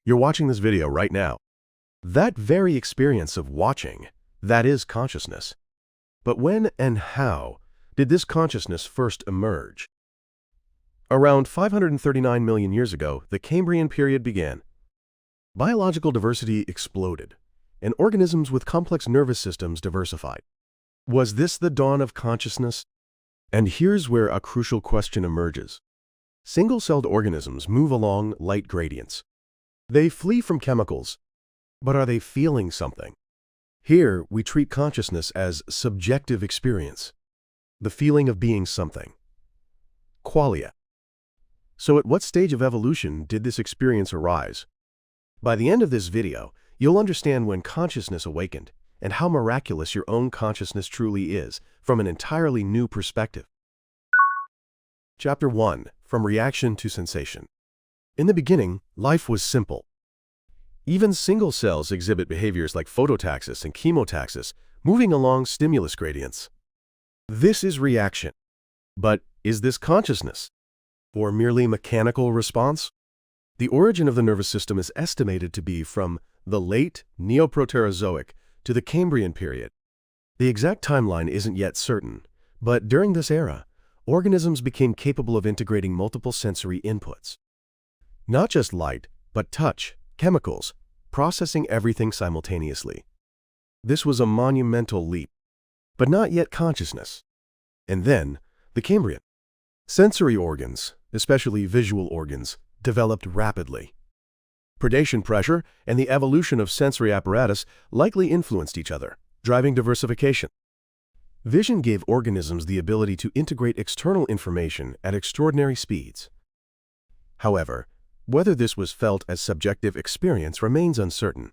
You're watching this video right now. That very experience of watching, that is consciousness. But when and how did this consciousness first emerge? Around 539 million years ago, the Cambrian period began. Biological diversity exploded, and organisms with complex nervous systems diversified. Was this the dawn of consciousness? And here's where a crucial question emerges. Single-celled organisms move along light gradients. They flee from chemicals, but are they feeling something? Here, we treat consciousness as subjective experience, the feeling of being something. Qualia. So at what stage of evolution did this experience arise? By the end of this video, you'll understand when consciousness awakened and how miraculous your own consciousness truly is from an entirely new perspective. Chapter 1. From Reaction to Sensation. In the beginning, life was simple. Even single cells exhibit behaviors like phototaxis and chemotaxis, moving along stimulus gradients. This is reaction. But is this consciousness? Or merely mechanical response? The origin of the nervous system is estimated to be from the late Neoproterozoic to the Cambrian period. The exact timeline isn't yet certain, but during this era, organisms became capable of integrating multiple sensory inputs. Not just light, but touch, chemicals, processing everything simultaneously. This was a monumental leap, but not yet consciousness. And then, the Cambrian. Sensory organs, especially visual organs, developed rapidly. Predation pressure and the evolution of sensory apparatus likely influenced each other, driving diversification. Vision gave organisms the ability to integrate external information at extraordinary speeds. However, whether this was felt as subjective experience remains uncertain.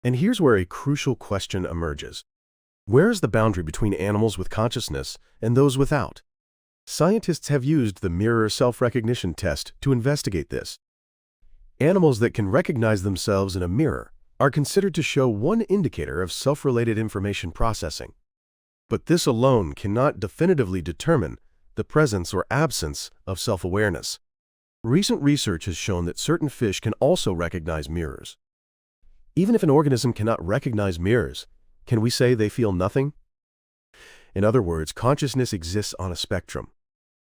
And here's where a crucial question emerges. Where is the boundary between animals with consciousness and those without? Scientists have used the mirror self-recognition test to investigate this. Animals that can recognize themselves in a mirror are considered to show one indicator of self-related information processing. But this alone cannot definitively determine the presence or absence of self-awareness. Recent research has shown that certain fish can also recognize mirrors. Even if an organism cannot recognize mirrors, can we say they feel nothing? In other words, consciousness exists on a spectrum,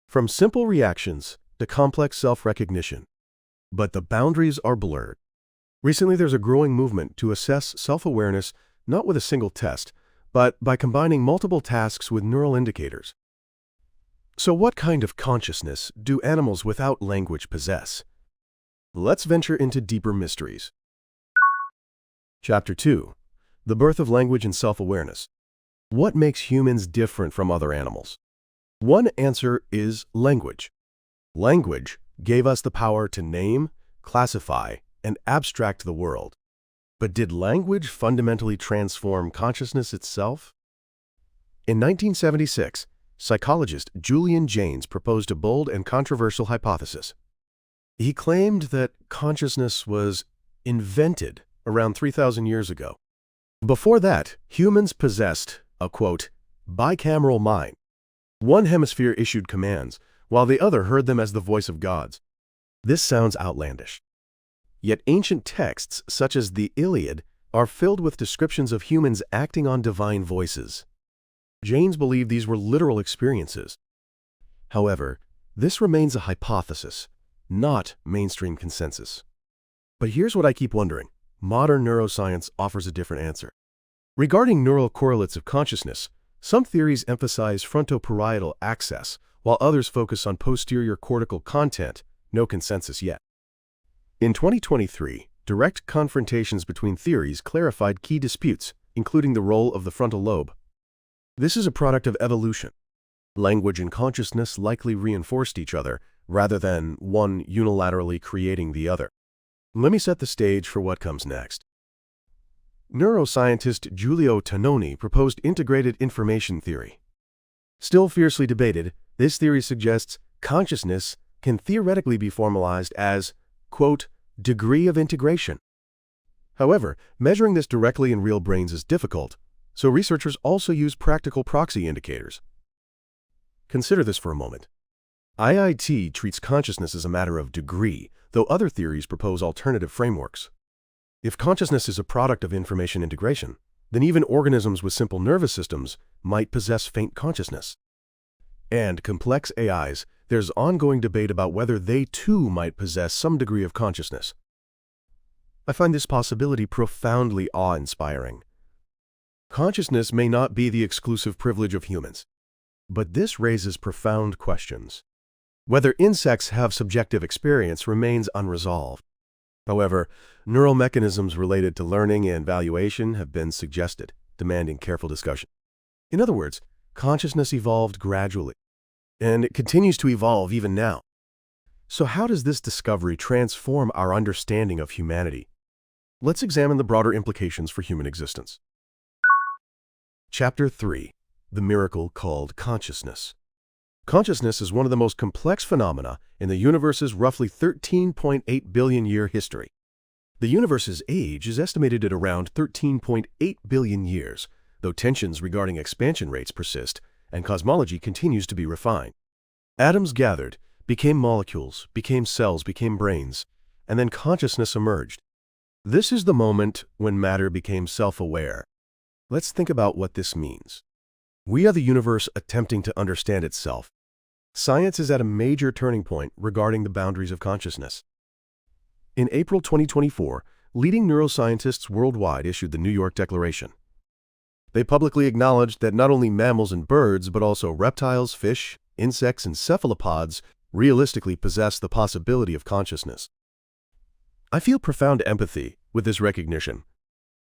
from simple reactions to complex self-recognition. But the boundaries are blurred. Recently, there's a growing movement to assess self-awareness not with a single test, but by combining multiple tasks with neural indicators. So what kind of consciousness do animals without language possess? Let's venture into deeper mysteries. Chapter 2. The Birth of Language and Self-Awareness. What makes humans different from other animals? One answer is language. Language gave us the power to name, classify, and abstract the world. But did language fundamentally transform consciousness itself? In 1976, psychologist Julian Jaynes proposed a bold and controversial hypothesis. He claimed that consciousness was invented around 3,000 years ago. Before that, humans possessed a, quote, bicameral mind. One hemisphere issued commands, while the other heard them as the voice of gods. This sounds outlandish. Yet ancient texts, such as the Iliad, are filled with descriptions of humans acting on divine voices. Jaynes believed these were literal experiences. However, this remains a hypothesis, not mainstream consensus. But here's what I keep wondering. Modern neuroscience offers a different answer. Regarding neural correlates of consciousness, some theories emphasize frontoparietal access, while others focus on posterior cortical content. No consensus yet. In 2023, direct confrontations between theories clarified key disputes, including the role of the frontal lobe. This is a product of evolution. Language and consciousness likely reinforced each other, rather than one unilaterally creating the other. Let me set the stage for what comes next. Neuroscientist Giulio Tononi proposed integrated information theory. Still fiercely debated, this theory suggests consciousness can theoretically be formalized as, quote, degree of integration. However, measuring this directly in real brains is difficult, so researchers also use practical proxy indicators. Consider this for a moment. IIT treats consciousness as a matter of degree, though other theories propose alternative frameworks. If consciousness is a product of information integration, then even organisms with simple nervous systems might possess faint consciousness. And complex AIs, there's ongoing debate about whether they too might possess some degree of consciousness. I find this possibility profoundly awe-inspiring. Consciousness may not be the exclusive privilege of humans, but this raises profound questions. Whether insects have subjective experience remains unresolved. However, neural mechanisms related to learning and valuation have been suggested, demanding careful discussion. In other words, consciousness evolved gradually, and it continues to evolve even now. So how does this discovery transform our understanding of humanity? Let's examine the broader implications for human existence. Chapter 3. The miracle called consciousness. Consciousness is one of the most complex phenomena in the universe's roughly 13.8 billion year history. The universe's age is estimated at around 13.8 billion years, though tensions regarding expansion rates persist and cosmology continues to be refined. Atoms gathered, became molecules, became cells, became brains, and then consciousness emerged. This is the moment when matter became self-aware. Let's think about what this means. We are the universe attempting to understand itself. Science is at a major turning point regarding the boundaries of consciousness. In April 2024, leading neuroscientists worldwide issued the New York Declaration. They publicly acknowledged that not only mammals and birds, but also reptiles, fish, insects, and cephalopods realistically possess the possibility of consciousness. I feel profound empathy with this recognition.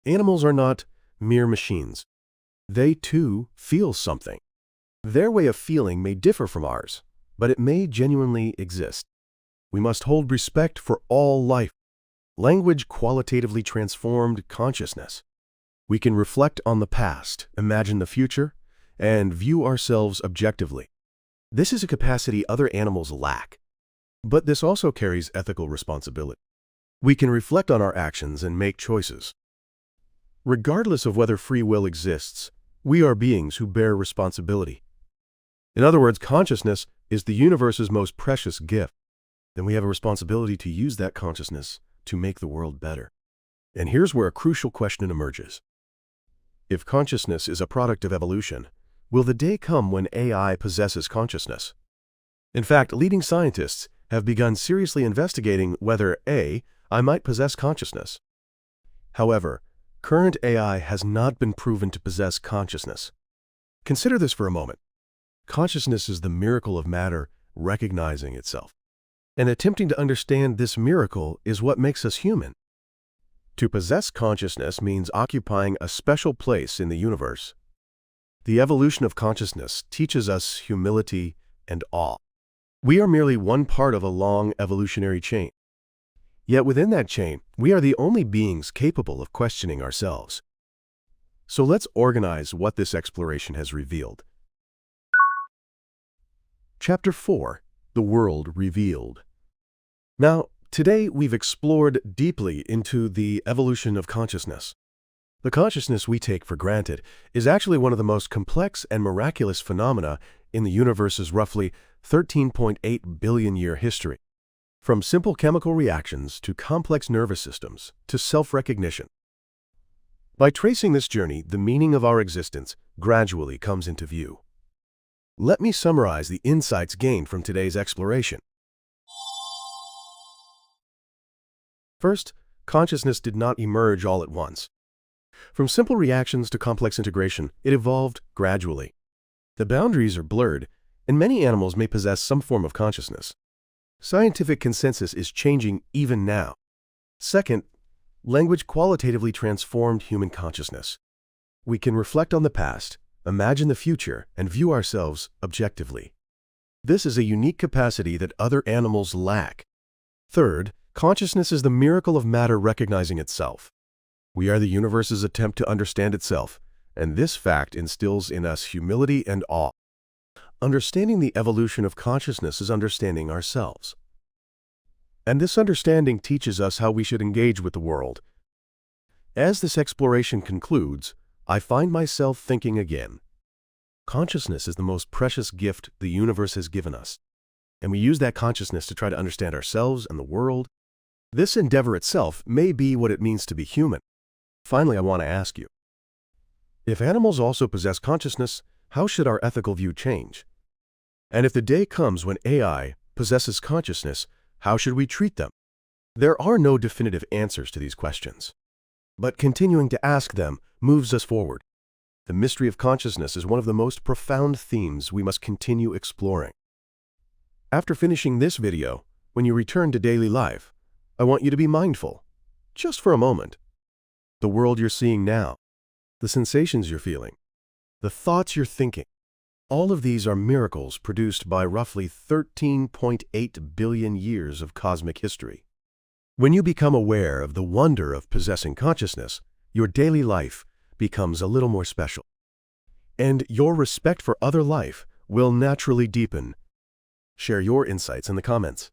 Animals are not mere machines. They, too, feel something. Their way of feeling may differ from ours, but it may genuinely exist. We must hold respect for all life. Language qualitatively transformed consciousness. We can reflect on the past, imagine the future, and view ourselves objectively. This is a capacity other animals lack. But this also carries ethical responsibility. We can reflect on our actions and make choices. Regardless of whether free will exists, we are beings who bear responsibility. In other words, consciousness is the universe's most precious gift. Then we have a responsibility to use that consciousness to make the world better. And here's where a crucial question emerges. If consciousness is a product of evolution, will the day come when AI possesses consciousness? In fact, leading scientists have begun seriously investigating whether I might possess consciousness. However, current AI has not been proven to possess consciousness. Consider this for a moment. Consciousness is the miracle of matter recognizing itself. And attempting to understand this miracle is what makes us human. To possess consciousness means occupying a special place in the universe. The evolution of consciousness teaches us humility and awe. We are merely one part of a long evolutionary chain. Yet within that chain, we are the only beings capable of questioning ourselves. So let's organize what this exploration has revealed. Chapter 4. The World Revealed. Now, today we've explored deeply into the evolution of consciousness. The consciousness we take for granted is actually one of the most complex and miraculous phenomena in the universe's roughly 13.8 billion year history. From simple chemical reactions to complex nervous systems to self-recognition. By tracing this journey, the meaning of our existence gradually comes into view. Let me summarize the insights gained from today's exploration. First, consciousness did not emerge all at once. From simple reactions to complex integration, it evolved gradually. The boundaries are blurred, and many animals may possess some form of consciousness. Scientific consensus is changing even now. Second, language qualitatively transformed human consciousness. We can reflect on the past, imagine the future, and view ourselves objectively. This is a unique capacity that other animals lack. Third, consciousness is the miracle of matter recognizing itself. We are the universe's attempt to understand itself, and this fact instills in us humility and awe. Understanding the evolution of consciousness is understanding ourselves. And this understanding teaches us how we should engage with the world. As this exploration concludes, I find myself thinking again. Consciousness is the most precious gift the universe has given us. and we use that consciousness to try to understand ourselves and the world. This endeavor itself may be what it means to be human. Finally, I want to ask you, if animals also possess consciousness, how should our ethical view change? And if the day comes when AI possesses consciousness, how should we treat them? There are no definitive answers to these questions, but continuing to ask them moves us forward. The mystery of consciousness is one of the most profound themes we must continue exploring. After finishing this video, when you return to daily life, I want you to be mindful, just for a moment. The world you're seeing now, the sensations you're feeling, the thoughts you're thinking, all of these are miracles produced by roughly 13.8 billion years of cosmic history. When you become aware of the wonder of possessing consciousness, your daily life becomes a little more special. And your respect for other life will naturally deepen. Share your insights in the comments.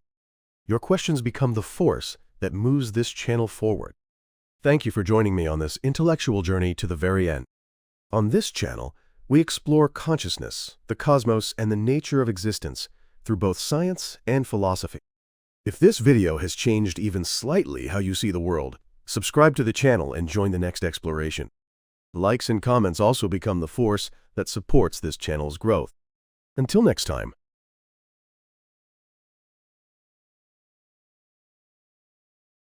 Your questions become the force that moves this channel forward. Thank you for joining me on this intellectual journey to the very end. On this channel, we explore consciousness, the cosmos, and the nature of existence through both science and philosophy. If this video has changed even slightly how you see the world, subscribe to the channel and join the next exploration. Likes and comments also become the force that supports this channel's growth. Until next time,